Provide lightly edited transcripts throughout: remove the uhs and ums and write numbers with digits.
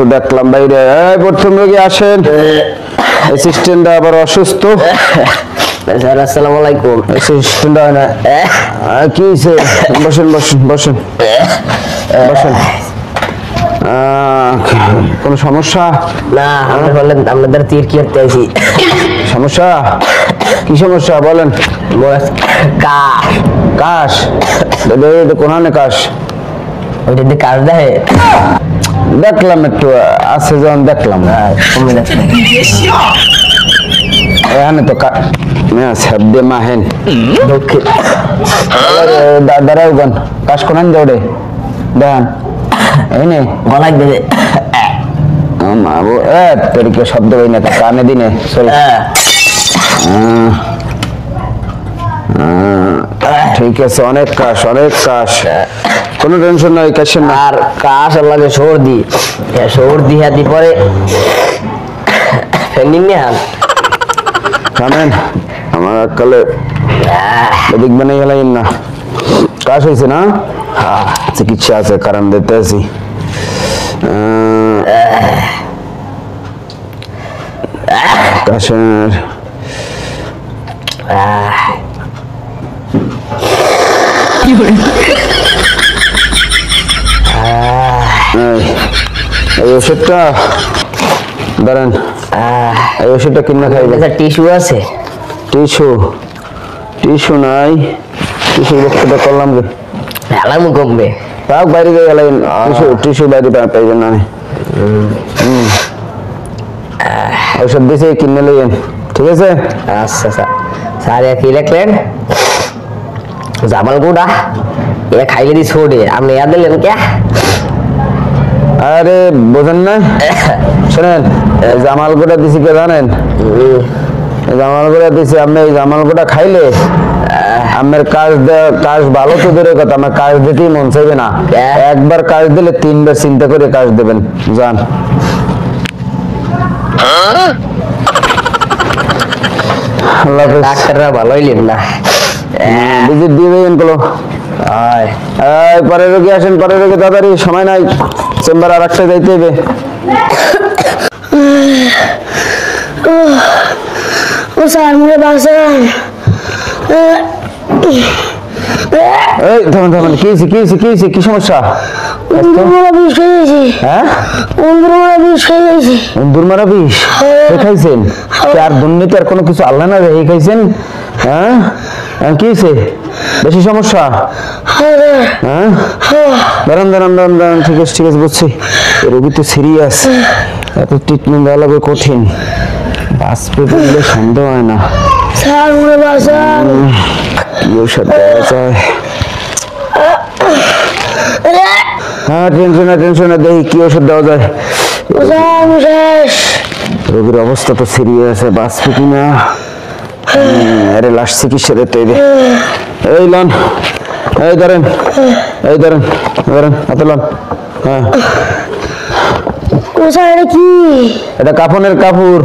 একটু দেখলাম বাইরে। প্রথম রোগী আসেন। অ্যাসিস্ট্যান্ট আবার অসুস্থ। স্যার আসসালামু আলাইকুম। অ্যাসিস্ট্যান্ট না কি হয়েছে? বসেন বসেন বসেন বসেন। কোনো সমস্যা? না, আমরা বললেন আপনাদের তীর কি করতে আইছি। সমস্যা কি? সমস্যা বলেন। কাশ কাশ? কোনানে কাশ? ওইটা দিয়ে কাশ দেয়। দেখলাম একটু আছে যখন দেখলাম। এখানে তো শব্দে মাহেন দাঁড়াওগন কাশ কোনান দৌড়ে দেন এনে গলায় দেবে। তরিকে শব্দ হই না কানে দিনে চল। ঠিক আছে, অনেক কাশ অনেক কাশ, কোনো টেনশন নাই। কাশের না আর কাশ লাগে সর্দি, সর্দি হাতি পরে ফেন্ডিং নিয়ে হান থামেন। আমার কালে এদিক বানাই গেলাম না। কাশ হয়েছে না? চিকিৎসা আছে, কারণ দিতে আছি। কাশের এই ওষুধটা ধরেন, এই ওষুধটা কিনে খাইবেন। টিস্যু আছে? টিস্যু? টিস্যু নাই। টিস্যু বক্তব্য করলাম যে হেলামু কমবে। তাও বাইরে গিয়ে গেলেন। টিস্যু বাইরে পাইবেন না। ওষুধ দিয়েছে, কিনে লইয়েন। ঠিক আছে? আচ্ছা স্যার। স্যার কি লিখলেন? জামাল গুড়া এ খাইলে দি ছোড়ে, আপনি ইয়া দিলেন কে? আরে বোঝেন না? শোনেন, জামাল গুড়া দিছি কে জানেন? জামাল গুড়া দিছি আপনি। এই জামাল গুড়া খাইলে আমার কাজ ভালো তো দূরের কথা, আমার কাজ দিতেই মন চাইবে না। একবার কাজ দিলে 3 বার চিন্তা করে কাজ দেবেন। যান। ডাক্তাররা ভালো হইলেন না। ভিজিট দিয়ে দেবেন গুলো। পরের রোগী আসেন, পরের রোগী তাড়াতাড়ি, সময় নাই। চেম্বার আর একটা যাইতে হবে। ও স্যার মুখে বাঁচান। এই থামেন থামেন। কি হয়েছে কি হয়েছে কি হয়েছে? কি সমস্যা? বিষ খেয়ে গেছি। হ্যাঁ, বিষ খেয়ে গেছি। দুর্মারা বিষ খাইছেন? আর দুর্নীতি আর কোনো কিছু আল্লাহ না রেখে খাইছেন? হ্যাঁ, কি হয়েছে? বেশি সমস্যা? হ্যাঁ, দাঁড়ান দাঁড়ান দাঁড়ান দাঁড়ান। ঠিক আছে ঠিক আছে, বুঝছি। রোগী তো সিরিয়াস, এত ট্রিটমেন্ট দেওয়া লাগবে কঠিন। বাঁচবে বললে সন্দেহ হয় না। স্যার মুখে বাঁচান। কি ওষুধ দেওয়া যায়? হ্যাঁ, টেনশন না, দেখি কি ওষুধ দেওয়া যায়। রোগীর অবস্থা তো সিরিয়াস, বাঁচবে কিনা। আরে লাস্ট চিকিৎসা দিতে হবে। এই লন, এই ধরেন, এই ধরেন ধরেন, হাতে লন। হ্যাঁ, কি এটা কাফনের কাপড়।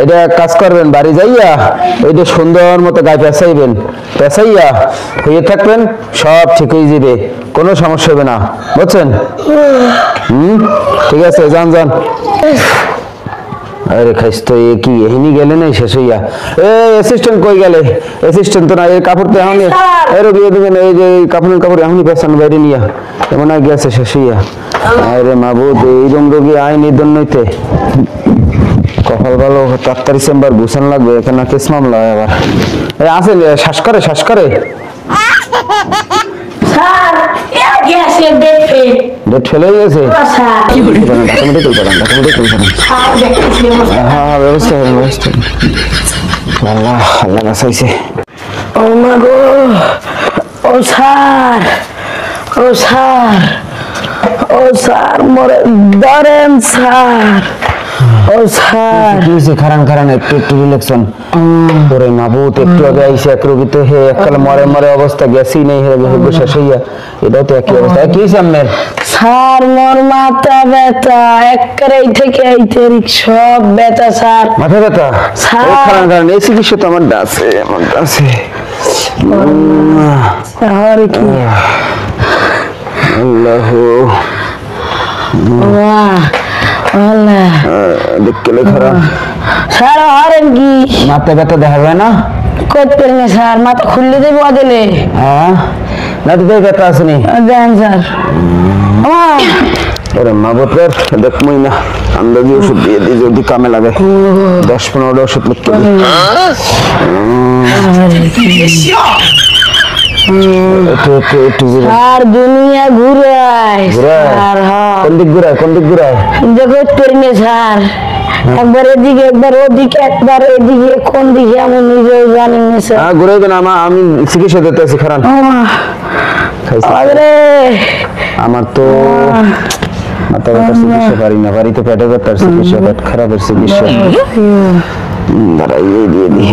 এটা কাজ করবেন, বাড়ি যাইয়া এটা সুন্দর মতো গায়ে পেঁচাইবেন। পেঁচাইয়া হয়ে থাকবেন, সব ঠিক হয়ে যাবে, কোনো সমস্যা হবে না। বুঝছেন? ঠিক আছে, যান যান। আরে খাইস তো, এ কি এহিনি গেলে নাই শেষ হইয়া? এই অ্যাসিস্ট্যান্ট কই গেলে? অ্যাসিস্ট্যান্ট তো না, এই কাপড় তো এখনই দেবেন। এই যে কাপড়ের কাপড় এখনই পেছান বাইরে নিয়া, এমন আর গেছে শেষ হইয়া। আরে মাবুদ, এইরকম রোগী আইনি দন্যইতে কপাল ভালো, তাড়াতাড়ি চেম্বার গুছান লাগবে। এখানে কেস মামলা হয় আবার। আছে শ্বাস করে শ্বাস করে। ডেট ফেল হয়ে গেছে। হ্যাঁ, ব্যবস্থা হবে ব্যবস্থা। আল্লাহ আল্লাহ বাঁচাইছে। ও মা গো, ও স্যার, ও স্যার, ও স্যার মরে ধরেন স্যার। ও স্যার কি হয়েছে? খারান খারান, একটু একটু রিল্যাক্সন করে। মাবুত একটু আগে আইসে এক রোগী তো হে এককালে মরে মরে অবস্থা, গেছি নেই শেষ হইয়া। এটাও তো একই অবস্থা। কি হয়েছে আপনার? স্যার মোর মাথা ব্যথা, একবারে থেকে আইতে সব ব্যথা স্যার। মাথা ব্যথা? স্যার খারান খারান, এই চিকিৎসা তো আমার আছে, আমার আছে। আর কি আল্লাহ বাহ আল্লাহ দেখলে খারাপ স্যার হারেন কি মাথা ব্যথা দেখা যায় না করতে না স্যার মাথা খুললে দেবো দিলে হ্যাঁ না তো ব্যথা আসেনি দেন স্যার ওরে মা বোতের দেখমই না আন্দাজি ওষুধ দিয়ে দিই যদি কামে লাগে 10-15টা ওষুধ লিখতে দিই স্যার দুনিয়া ঘুরায় স্যার কোন দিক ঘুরায় দেখো তেরনে স্যার একবার এদিকে একবার ওদিকে একবার এদিকে কোন দিকে আমি নিজেও জানি না স্যার হ্যাঁ ঘুরাই দেন আমি চিকিৎসা দিতে আছি খারাপ আমার তো মাথা ব্যথার চিকিৎসা পারি না বাড়িতে পেটে ব্যথার চিকিৎসা পেট খারাপের চিকিৎসা দাঁড়াই দিয়ে দিই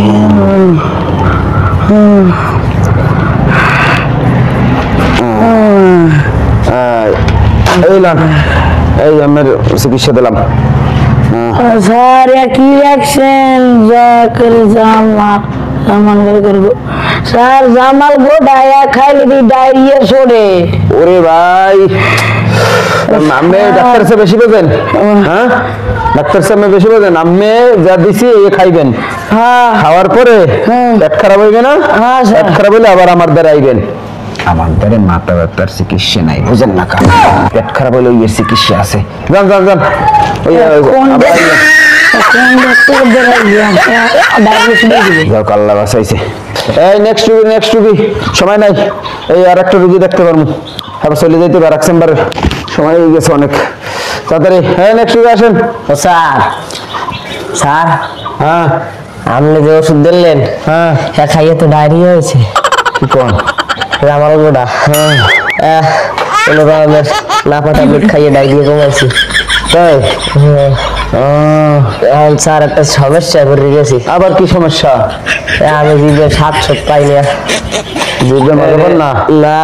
এই আমার চিকিৎসা দিলাম স্যার কি রাখছেন যা করে জামাল করবো স্যার জামাল গো ডায়া খাইলে দি ডায়রিয়া ছড়ে ওরে ভাই আমি ডাক্তার সাহেব বেশি বোঝেন হ্যাঁ ডাক্তার সাহেব বেশি বোঝেন আমি যা দিছি এ খাইবেন খাওয়ার পরে পেট খারাপ হইবে না পেট খারাপ হলে আবার আমার দ্বারা আইবেন আমার দ্বারা মাথা ব্যথার চিকিৎসা নাই বুঝেন না পেট খারাপ হলে ওই চিকিৎসা আছে যান যান যান ওই আল্লাহ বাঁচাইছে এই নেক্সট রুগী সময় নাই এই আর একটা রুগী দেখতে পারবো আবার চলে যেতে পারে চেম্বারে সময় হয়ে গেছে অনেক তাড়াতাড়ি হ্যাঁ নেক্সট রুগী আসেন স্যার স্যার হ্যাঁ আপনি যে ওষুধ দিলেন হ্যাঁ খাইয়ে তো ডায়রিয়া হয়েছে কি কোন আমার গোটা নাপা ট্যাবলেট খাইয়ে ডায়রিয়া কমাইছি তাই এখন স্যার একটা সমস্যা করে গেছি আবার কি সমস্যা আমি জিভে স্বাদ পাই না না না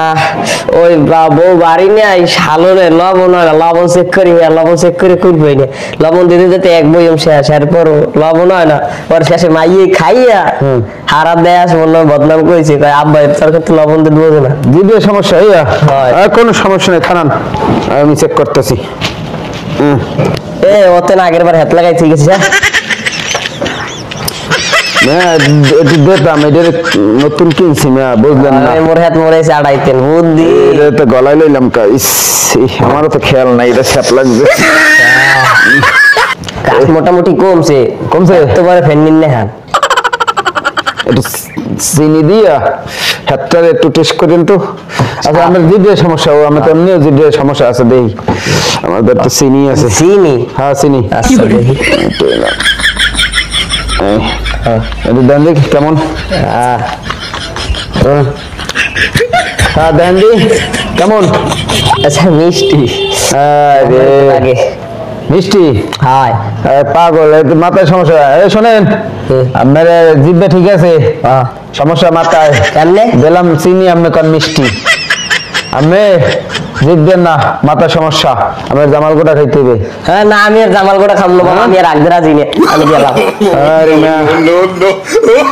ওই বউ বাড়ি নেই সালনে লবণ হয় না লবণ চেক করি লবণ চেক করে করবই না লবণ দিতে দিতে এক বইম শেষ এরপর লবণ হয় না ওর শেষে মাইয়ে খাইয়া হারাত দেয় আসে বললো বদনাম করেছে তাই আব্বা তার ক্ষেত্রে লবণ দিতে বোঝে না দিবে সমস্যা হইয়া কোনো সমস্যা নেই খারান আমি চেক করতেছি ওতে না আগের বার হাত লাগাই ঠিক আছে নতুন কিনছি বুঝলেন না মোর হাত মরেছে আড়াইতেন বুদ্ধি গলায় লইলাম আমারও তো খেয়াল নাই এটা স্যাপ লাগবে কাজ মোটামুটি কমছে তোমার ফ্যান নিন হাত একটু চিনি দিয়া হাতটা একটু টেস্ট করেন তো আচ্ছা আমার জিভের সমস্যা আমার তো এমনিও জিভের সমস্যা আছে দেখি আমাদের তো চিনি আছে চিনি হ্যাঁ চিনি একটু দেন দেখি কেমন হ্যাঁ দেন দি কেমন আচ্ছা মিষ্টি লাগে মিষ্টি হাই পাগল মাথায় সমস্যা শোনেন আপনার জিভে ঠিক আছে সমস্যা মাথায় কেমনে দিলাম চিনি আপনি কারণ মিষ্টি আমি জিতবেন না মাথা সমস্যা আমার জামাল গোটা খাইতে হবে হ্যাঁ না আমি আর জামাল গোটা খাবো না আমি আর রাখতে রাজি নেই আমি গেলাম আরে না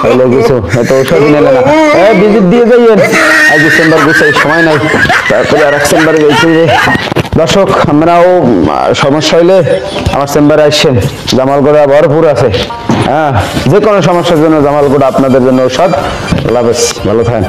হলো কিছু এত ওষুধ নিলে না ভিজিট দিয়ে যাইয়েন আজ ডিসেম্বর গুছাই সময় নাই তারপরে আর এক চেম্বারে গেছি দর্শক আমরাও সমস্যা হইলে আমার চেম্বারে আসছেন জামালগোড়া ভরপুর আছে হ্যাঁ যে কোনো সমস্যার জন্য জামালগোড়া আপনাদের জন্য ঔষধ লাভ ভালো থাকেন।